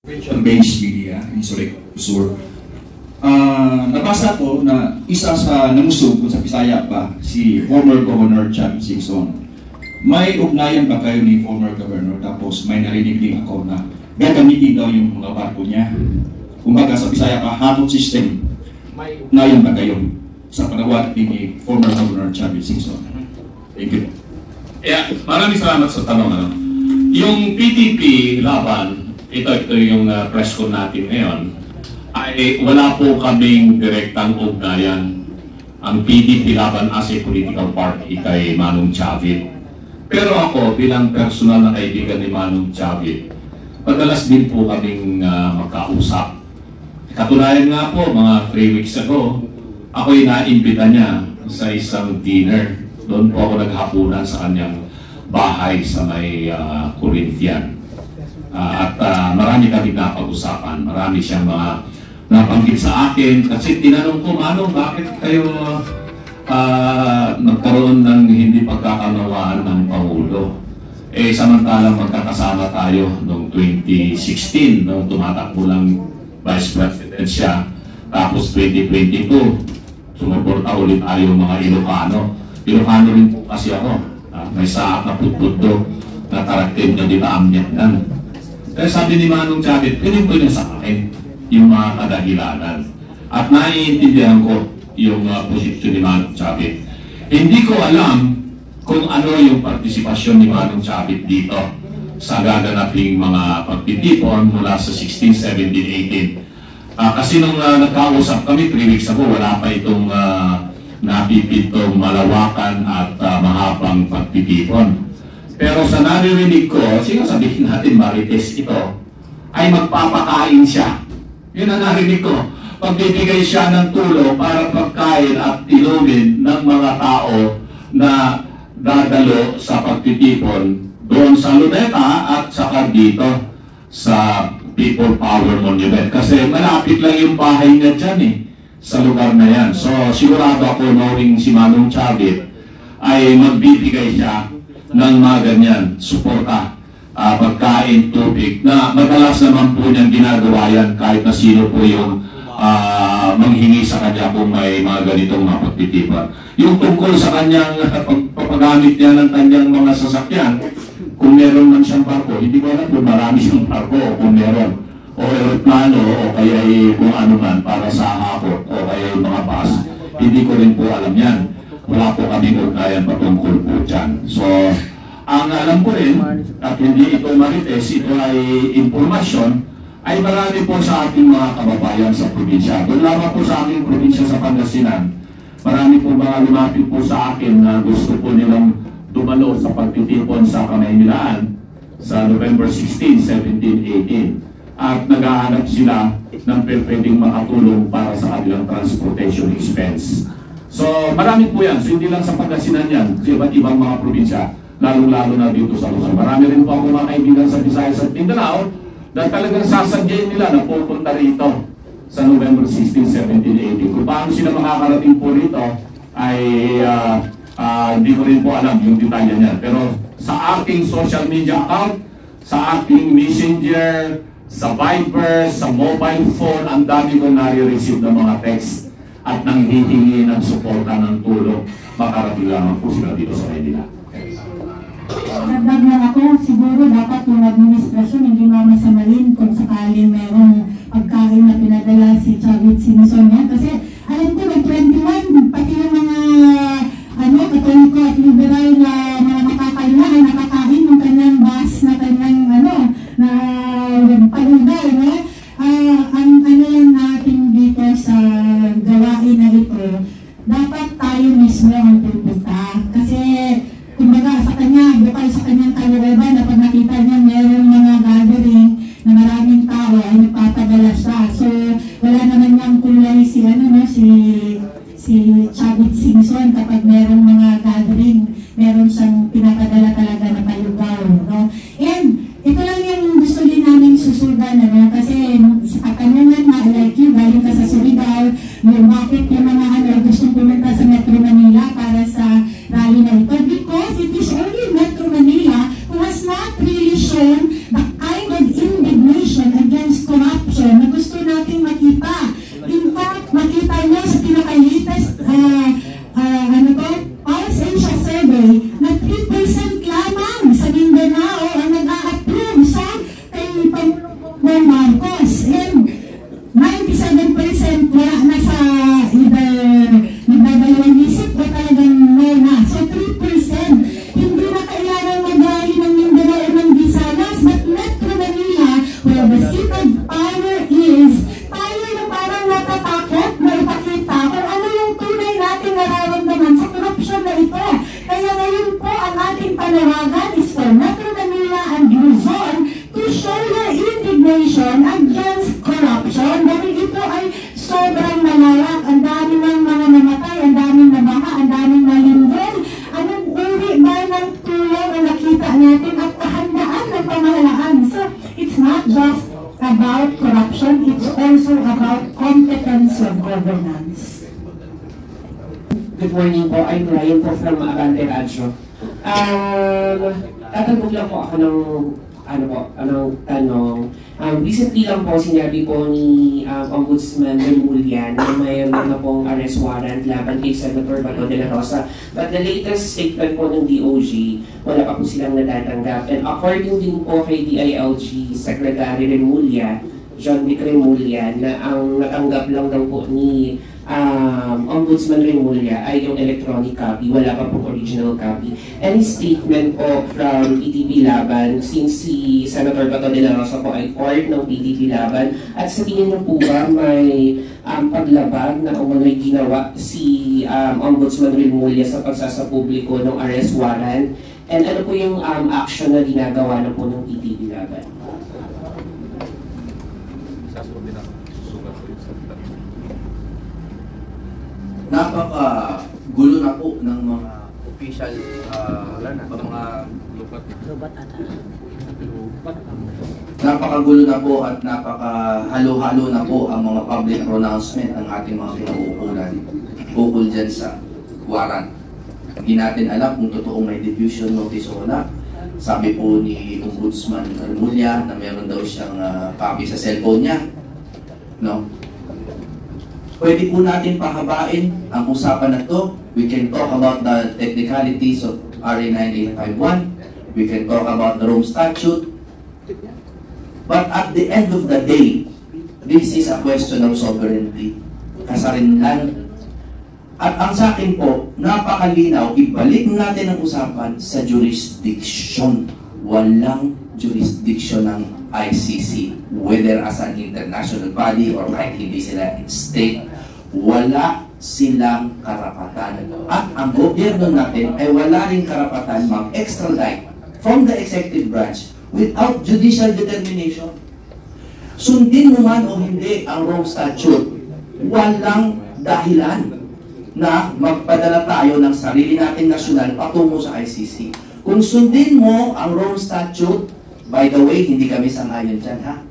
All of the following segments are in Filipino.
Based media, Insurrect Sur. Nabasa ko na isa sa namusog sa Bisaya pa, si former Governor Chavit Singson. May ugnayan ba kayo ni former Governor? Tapos may narinig din ako na gagamitin daw yung mga barko niya. Kumbaga sa Bisaya pa, hatod system. May ugnayan ba kayo sa panawag ni former Governor Chavit Singson? Thank you. Yeah, maraming salamat sa tanong. Yung PTP laban, ito yung press con natin ngayon, ay wala po kaming direktang ugnayan ang PDP laban as a political party kay Manong Chavit. Pero ako bilang personal na kaibigan ni Manong Chavit, madalas din po kaming magkausap. Katunayan nga po, mga 3 weeks ago, ako'y naimbita niya sa isang dinner. Doon po ako naghapunan sa kanyang bahay sa may Corinthian. At marami kami napag-usapan, marami siyang mga napanggit sa akin kasi tinanong ko, Manong, bakit kayo nagkaroon ng hindi pagkakanawaan ng Pangulo? Eh, samantalang magkakasama tayo noong 2016, noong tumatakbo lang Vice President siya, tapos 2022, sumuporta ulit tayo mga Ilocano. Ilocano rin po kasi ako, may saak na putputdo na karakter na dinaamyan. Kaya sabi ni Manong Chavit, pinito niya sa akin yung mga kadahilanan. At naiintindihan ko yung posisyon ni Manong Chavit. Hindi ko alam kung ano yung partisipasyon ni Manong Chavit dito sa gaganaping mga pagtitipon mula sa 16, 17, 18. Kasi nung nagkausap kami 3 weeks ago, wala pa itong napipitong malawakan at mahabang pagtitipon. Pero sa naririnig ko, sinasabihin natin Marites ito, ay magpapakain siya. Yun ang narinig ko. Pagbibigay siya ng tulong para pagkain at ilugin ng mga tao na dadalo sa pagtitipon doon sa Luneta at saka dito sa People Power Monument. Kasi malapit lang yung bahay niya dyan sa lugar na yan. So sigurado ako knowing si Manong Chavit ay magbibigay siya ng mga ganyan, suporta, pagkain, tubig, na madalas naman po niyang ginagawa yan kahit na sino po yung manghingi sa kanya kung may mga ganitong mga pagtitipan. Yung tungkol sa kanyang pagpapagamit niya ng kanyang mga sasakyan, kung meron man siyang barko, hindi ko alam kung marami siyang barko o kung meron, o aeroplano o kaya kung ano man para sa hapon o kaya yung mga bus, hindi ko rin po alam yan. Wala po kami ugnayan patungkol po dyan. So, ang alam ko rin, at hindi ito Marites, ito ay impormasyon, ay marami po sa ating mga kababayan sa probinsya. Doon lamang po sa aking probinsya sa Pangasinan, marami po mga lumapit po sa akin na gusto po nilang dumalo sa pagtitipon sa Kamaynilaan sa November 16, 17, 18. At naghahanap sila ng pwedeng makatulong para sa kanilang transportation expense. So marami po yan, so hindi lang sa Pangasinan yan, sa iba't ibang mga probinsya, lalong-lalo na dito sa Luzon. Marami rin po ako mga kaibigan sa Visayas at Mindanao na talagang sasadyain nila na pupunta rito sa November 16, 17, 18. Kung paano sila makakarating po rito ay hindi ko rin po alam yung detalye niyan. Pero sa aking social media account, sa aking messenger, sa Viber, sa mobile phone, ang dami kong nare-receive ng mga text at nanghihingi ng suporta ng tulong, makarating lamang po sila dito sa Maynila. Nagdag lang ako, siguro dapat yung administrasyon hindi mamasamalin kung sakaling mayroong pagkain na pinadala si Chavit Singson niya. Kasi alam ko, may 21, pati yung mga katoliko at liberal na mga nakakaila ay nakakain ng kanyang bus na kanyang na palugay. Ang lang natin dito sa gawain na ito, dapat tayo mismo ang pupunta. Kasi, kumbaga, sa kanya, bukal sa kanyang kaloreba na pag nakita niya mayroong mga gathering na maraming tao ay nagpatagala siya. So, wala naman niyang kulay si Chavit Singson kapag mayroong mga gathering, meron siyang pinakadala talaga na palugaw. No? And, ito lang yung gusto din namin susugan, kasi sa katanungan na, like you, galing ka sa Surigao, bakit yung mga gustong pumunta sa Metro Manila para sa rally na ito? Because it is only Metro Manila who has not really shown the kind of indignation against ng Marcos. And 97% wala na sa either nagdadalawang isip o talagang may na. So 3%, hindi na kailangan mag-rally ng Mindanao o ng Visayas, but Metro Manila, where the seat of power is, tayo na parang natatakot na ipakita kung ano yung tunay nating nararamdaman sa korupsyon na ito. Kaya ngayon po, ang ating panawagan is for Metro Manila and Luzon to show your indignation against corruption dahil ito ay sobrang malawak. Ang dami ng mga namatay, ang daming nabaha, ang daming nalinggol. Anong uri ba ng tulong na nakita natin at kahandaan ng pamahalaan? So, it's not just about corruption, it's also about competence of governance. Good morning po, I'm Ryan po from Abante Radyo. Tatanong lang po ako ng tanong. Recently lang po sinabi po ni Ombudsman Remulla na mayroon na pong arrest warrant laban kay Senator Bato de la Rosa. But the latest statement po ng DOJ, wala pa po silang natatanggap. And according din po kay DILG Secretary Remulla, John Vic Remulla, na ang natanggap lang daw po ni Ombudsman Remulla ay yung electronic copy, wala pa pong original copy. Any statement po from PDP Laban, since si Senator Bato de la Rosa po ay part ng PDP Laban, at sa tingin niyo po ba may paglabag na umano'y ginawa si Ombudsman Remulla sa pagsasapubliko ng arrest warrant? And ano po yung action na ginagawa na po ng PDP Laban? Napaka-gulo na po ng mga official, napaka-gulo na po at napaka-halo-halo na po ang mga public pronouncement ng ating mga kinauukulan ukol dyan sa warrant. Hindi natin alam kung totoong may diffusion notice o wala. Sabi po ni Ombudsman Remulla na meron daw siyang copy sa cellphone niya. No? Pwede po natin pahabain ang usapan na to. We can talk about the technicalities of RA 9851. We can talk about the Rome Statute. But at the end of the day, this is a question of sovereignty. Kasarinlan. At ang sa akin po, napakalinaw, ibalik natin ang usapan sa jurisdiction. Walang jurisdiction ng ICC. Whether as an international body or kahit hindi sila state, wala silang karapatan. At ang gobyerno natin ay wala rin karapatan mag-extradite from the executive branch without judicial determination. Sundin mo man o hindi ang Rome Statute, walang dahilan na magpadala tayo ng sarili nating nasyonal patungo sa ICC. Kung sundin mo ang Rome Statute, by the way, hindi kami sang-ayon dyan, ha?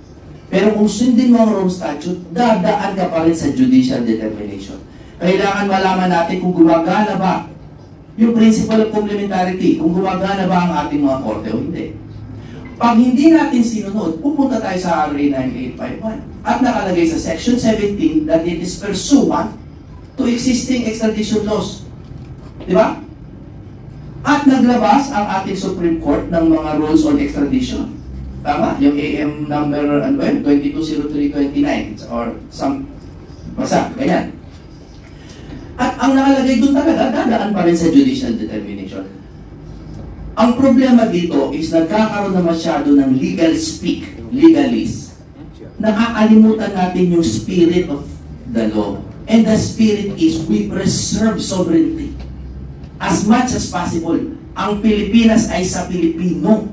Pero kung sundin mo ang Rome Statute, dadaan ka pa rin sa judicial determination. Kailangan malaman natin kung gumagana ba yung principle of complementarity, kung gumagana ba ang ating mga korte o hindi. Pag hindi natin sinunod, pupunta tayo sa RA 9851 at nakalagay sa Section 17 that it is pursuant to existing extradition laws. Di ba? At naglabas ang ating Supreme Court ng mga rules on extradition. Tama? Yung AM number 220329 or some, basta, ganyan. At ang nakalagay doon talaga, dadaan pa rin sa judicial determination. Ang problema dito is nagkakaroon na masyado ng legal speak, legalese. Nakakalimutan natin yung spirit of the law. And the spirit is we preserve sovereignty. As much as possible, ang Pilipinas ay sa Pilipino.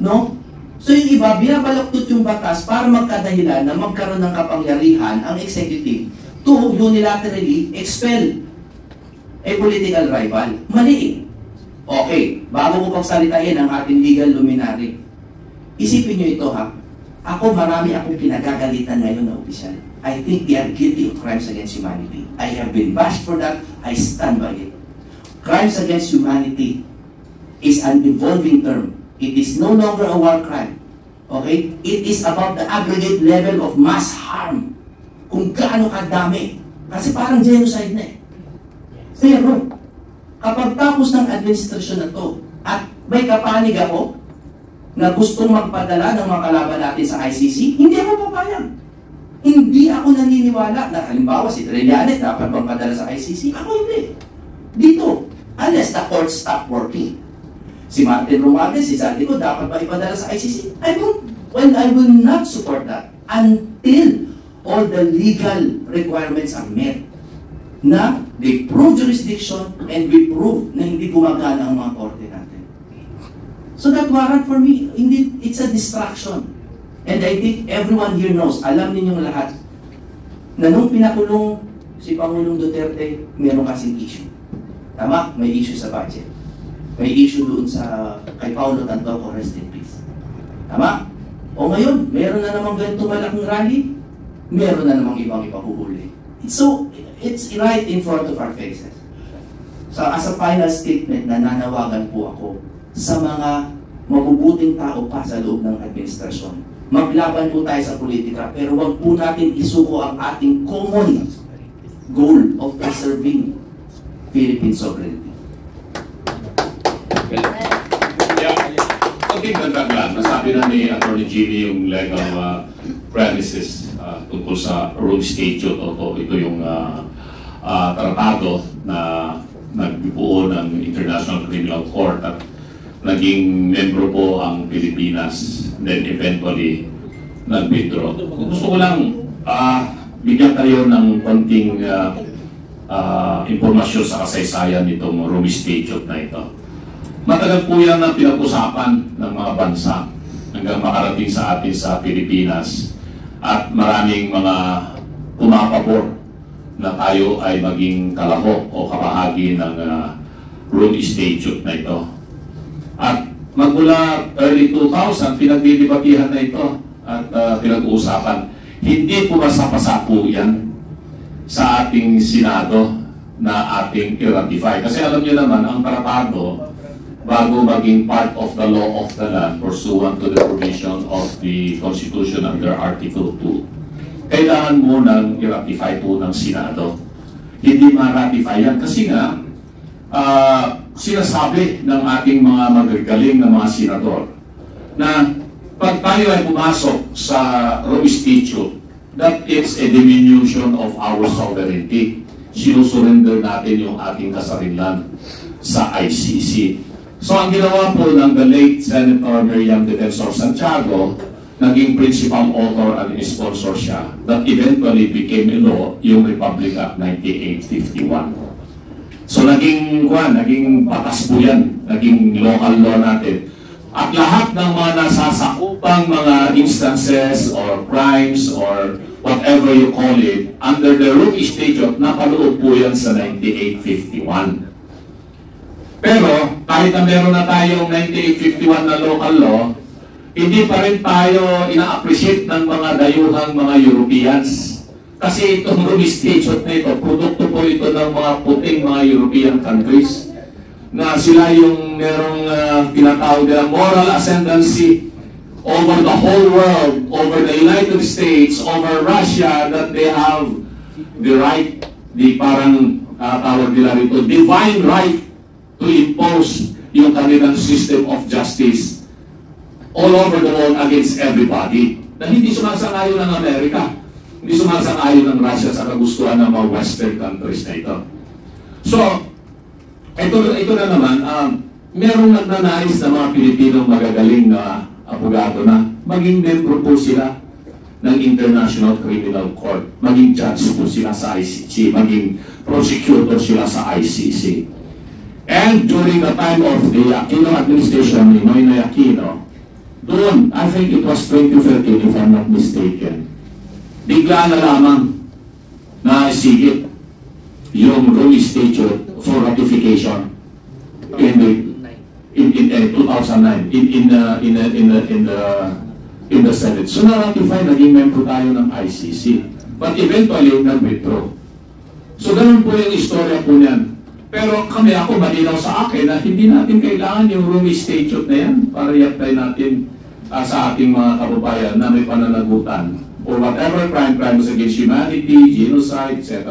No? So yung iba, binabaloktot yung batas para magkadahilan na magkaroon ng kapangyarihan ang executive to unilaterally expel a political rival. Mali. Okay, bago ko pagsalitain ang ating legal luminary, isipin nyo ito ha. Ako, marami akong pinagagalitan ngayon na opisyal. I think they are guilty of crimes against humanity. I have been bashed for that. I stand by it. Crimes against humanity is an evolving term. It is no longer a war crime. Okay? It is about the aggregate level of mass harm. Kung gaano kadami. Kasi parang genocide na eh. Pero, kapag tapos ng administrasyon na to, at may kapanig ako, na gustong magpadala ng mga kalaban natin sa ICC, hindi ako papayag. Hindi ako naniniwala na halimbawa si Trillanes dapat magpadala sa ICC. Ako hindi. Dito, unless the court stop working. Si Martin Romualdez, si Zaldico, dapat ba ipadala sa ICC? I will not support that until all the legal requirements are met. Na they prove jurisdiction and we prove na hindi gumagana ang mga korte natin. So that warrant for me, indeed, it's a distraction. And I think everyone here knows, alam ninyong lahat, na nung pinakulong si Pangulong Duterte, meron kasing issue. Tama? May issue sa budget. May issue doon sa kay Paulo Tantoco, rest in peace. Tama? O ngayon, meron na namang ganito malaking rally, meron na namang ibang ipahuhuli. So, it's right in front of our faces. So, as a final statement, nananawagan po ako sa mga mabubuting tao pa sa loob ng administrasyon. Maglaban po tayo sa politika, pero wag po natin isuko ang ating common goal of preserving Philippine sovereignty. Okay, dagdag lang. Nasabi na ni Atty. Ginny yung legal premises tungkol sa Rome Statute. Ito yung tratado na nagbuo ng International Criminal Court at naging membro po ang Pilipinas, then eventually nag-withdraw. Gusto ko lang bigyan tayo ng konting impormasyon sa kasaysayan nitong Rome Statute na ito. Matagal po yan ang pinag-usapan ng mga bansa hanggang makarating sa atin sa Pilipinas at maraming mga pumapabor na tayo ay maging kalahok o kabahagi ng Rome Statute na ito. At magmula early 2000, pinagdidibatihan na ito at pinag-uusapan. Hindi pumasa-pasa po yan sa ating Senado na ating i-ratify. Kasi alam niyo naman, ang tratado, bago maging part of the law of the land pursuant to the provision of the Constitution under Article 2, kailangan mo nang i-ratify po ng Senado. Hindi ma-ratify yan kasi nga, sinasabi ng ating mga magagaling na mga senador na pag tayo ay pumasok sa Rome Statute, that it's a diminution of our sovereignty. Sinusurrender natin yung ating kasarinlan sa ICC. So ang ginawa po ng the late Senator Miriam Defensor Santiago, naging principal author and sponsor siya, that eventually became a law, yung Republic Act 9851. So naging patas po yan, naging local law natin. At lahat ng mga nasasakupang mga instances or crimes or whatever you call it, under the Rome Statute, napaloob po yan sa 9851. Pero kahit na meron na tayong 9851 na local law, hindi pa rin tayo ina-appreciate ng mga dayuhang mga Europeans. Kasi itong Rome Statute na ito, produkto po ito ng mga puting mga European countries na sila yung merong tinatawag na moral ascendancy over the whole world, over the United States, over Russia, that they have the right, the parang tawag nila rito, divine right to impose yung kanilang system of justice all over the world against everybody. Na hindi sumasang-ayon ng Amerika, hindi sumasang-ayon ng Russia sa kagustuhan ng mga Western countries na ito. So, ito na naman, merong nagnanais na mga Pilipinong magagaling na abogado na maging membro po sila ng International Criminal Court, maging judge po sila sa ICC, maging prosecutor sila sa ICC. And during the time of the Aquino administration ni Noynoy Aquino, doon, I think it was 2013 if I'm not mistaken, bigla na lamang na sigit yung Rome Statute for ratification in 2009 in the Senate. So na-ratify, naging member tayo ng ICC. But eventually, nag-withdraw. So ganun po yung istorya po niyan. Pero ako malinaw sa akin na hindi natin kailangan yung Rome Statute na yan para i-apply natin sa ating mga kababayan na may pananagutan or whatever crimes against humanity, genocide, etc.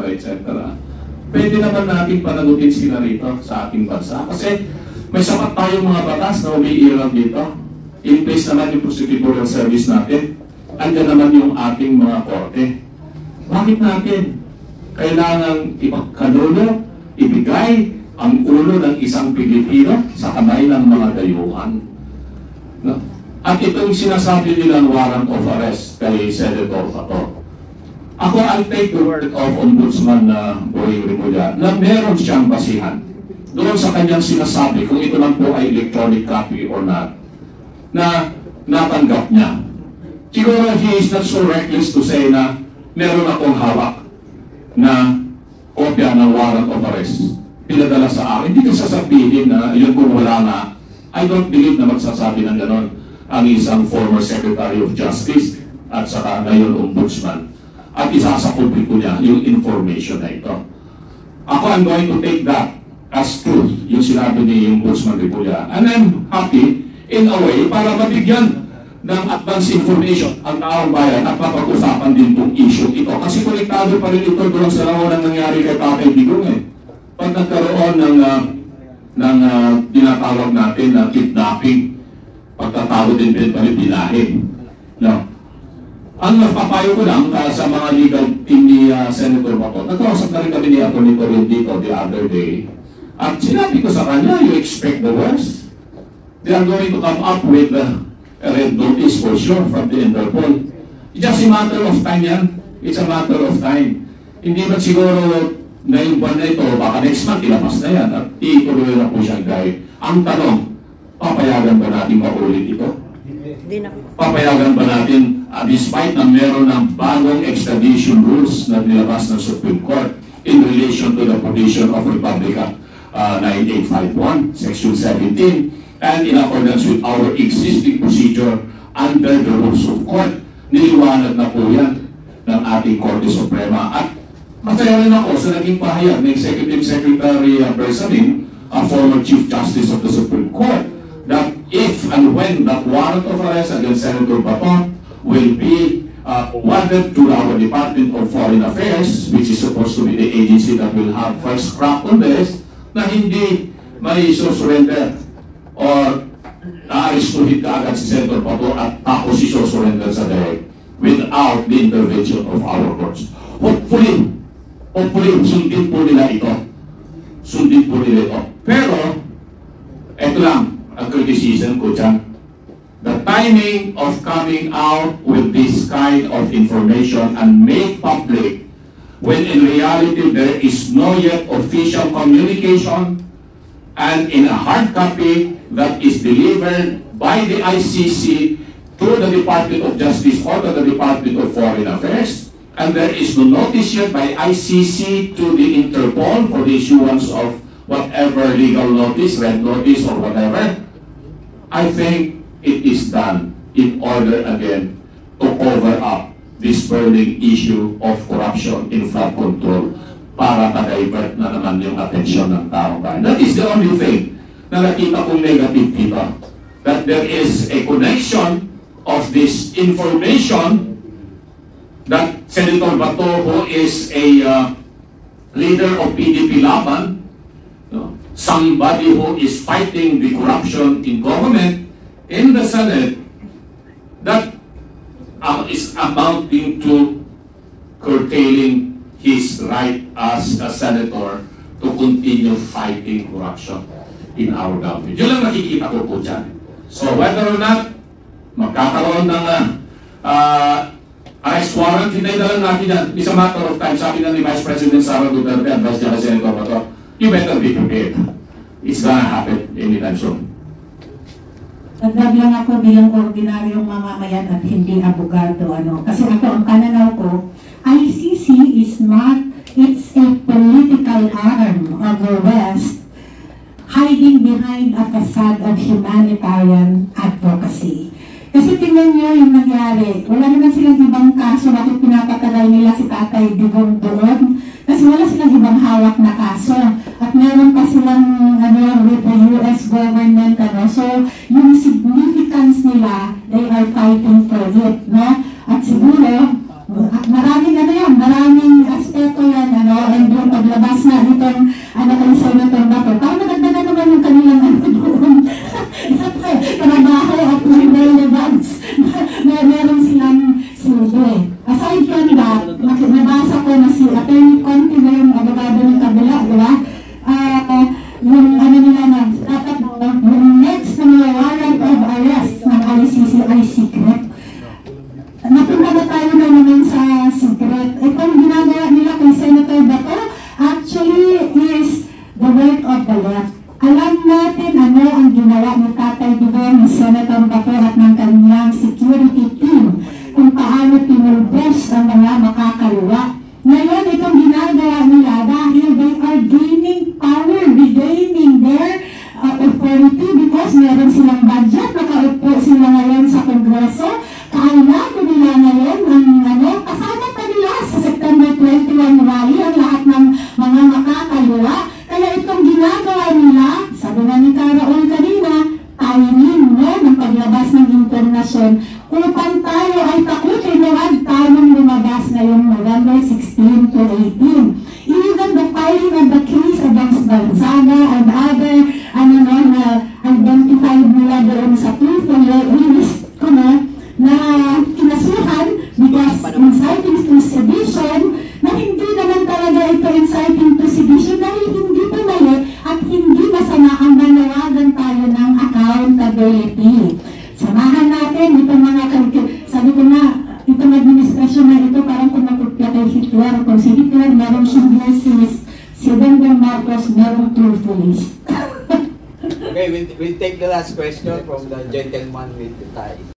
Pwede naman natin panagutin sila rito sa ating bansa kasi may sapat tayong mga batas na umiiral dito. in place naman yung prosecutorial service natin, andyan naman yung ating mga korte. Bakit natin kailangan ipagkanulo, ibigay ang ulo ng isang Pilipino sa kamay ng mga dayuhan? No? At itong sinasabi nilang warrant of arrest kay Senator Bato, ako I'll take the word of Ombudsman na Boying Rimulya na meron siyang basihan doon sa kanyang sinasabi kung ito lang po ay electronic copy or not, na natanggap niya. Siguro he is not so reckless to say na meron akong hawak na kopya ng warrant of arrest pinadala sa akin. Hindi ko sasabihin na yun kung wala na. I don't believe na magsasabi ng ganon ang isang former Secretary of Justice at saka ngayon Ombudsman. At isa sa publiko niya yung information na ito. Ako, I'm going to take that as truth, yung sinabi ni Ombudsman Rimulya. And I'm happy in a way para mabigyan ng advance information ang taong bayan at mapag-usapan din itong issue ito. Kasi konektado pa rin ito doon sa naunang nangyari kay Tatay Digong eh. Pag nagkaroon ng tinatawag natin na kidnapping, pagtatawag din binahin. No. Ang napapayo ko lang sa mga legal team ni Senator Bato, nagkausap na rin kami ni Atty. Toril dito the other day. At sinabi ko sa kanya, you expect the worst. They are going to come up with a red notice for sure from the Interpol. It's just a matter of time yan. It's a matter of time. Hindi ba siguro ngayong buwan na ito, baka next month ilabas na yan at ituloy na po siyang gaya. Ang tanong, papayagan ba natin maulit ito? Papayagan ba natin, despite na meron ng bagong extradition rules na nilabas ng Supreme Court in relation to the provision of Republic Act 9851, Section 17, and in accordance with our existing procedure under the rules of court, niliwanag na po yan ng ating Korte Suprema. At masaya rin ako sa naging pahayag ng Executive Secretary Bersamin, a former Chief Justice of the Supreme Court, that if and when that warrant of arrest against Senator Bato will be awarded to our Department of Foreign Affairs, which is supposed to be the agency that will have first crack on this, na hindi may surrender or na-aristuhin ka agad si Senator Bato at tapos si surrender sa direct without the intervention of our courts. Hopefully, sundin po nila ito. Sundin po nila ito. Pero, eto lang, ang criticism ko dyan. The timing of coming out with this kind of information and make public when in reality there is no yet official communication and in a hard copy that is delivered by the ICC to the Department of Justice or to the Department of Foreign Affairs, and there is no notice yet by ICC to the Interpol for the issuance of whatever legal notice, red notice or whatever. I think it is done in order again to cover up this burning issue of corruption in flood control para ma-divert na naman yung atensyon ng taong bayan. That is the only thing na nakita kong negative dito. That there is a connection of this information that Senator Bato, who is a leader of PDP Laban, somebody who is fighting the corruption in government, in the Senate, that is amounting to curtailing his right as a senator to continue fighting corruption in our government. Yun lang nakikita ko po dyan. So whether or not magkakaroon ng arrest warrant, hindi na lang natin yan. It's a matter of time. Sabi na ni Vice President Sara Duterte at Vice Chair Senator Bato, you better be prepared. It's gonna happen anytime soon. Dagdag lang ako bilang ordinaryong mamamayan at hindi abogado. Kasi ako, ang pananaw ko, ICC is not, it's a political arm of the West hiding behind a facade of humanitarian advocacy. Kasi tingnan nyo yung nangyari. Wala naman silang ibang kaso bakit pinapatagay nila si Tatay Digong doon. Kasi wala silang ibang hawak na kaso. At meron pa silang with the US government. So, yung significance nila, they are fighting for it. No? At siguro, maraming maraming aspeto yan. And yung paglabas na itong kay Senator Bato, parang nagdagdagan naman yung kanilang doon. Trabaho at itong ginagawa nila kay Senator Bato actually is the work of the left. Alam natin ano ang ginawa ni Tatay Digong, ni Senator Bato at ng kanyang security team kung paano pinulbos ang mga makakaliwa. Ngayon, itong ginagawa nila dahil they are gaining power, regaining their authority because meron silang budget, nakaupo sila ngayon sa Kongreso. Kailangan nila ngayon ang kasama pa nila sa September 21 rally ang lahat ng mga makakaliwa. Kaya itong ginagawa nila, sabi nga ni Caraol kanina, timing ng paglabas ng internasyon upang tayo ay takutin na wag tayong lumabas ngayong November 16 to 18. Even the filing of the case against Gonzaga and other na identified nila doon sa list ko na kinasuhan because inciting to sedition na hindi naman talaga ito inciting to sedition dahil hindi pumali at hindi masama ang manawagan tayo ng accountability. Samahan natin itong mga sabi ko na itong administrasyon na ito parang kumakupya kay Hitler. Kung si Hitler merong Schindler's List, si Bongbong Marcos merong truthful list. Okay, we'll take the last question from the gentleman with the tie.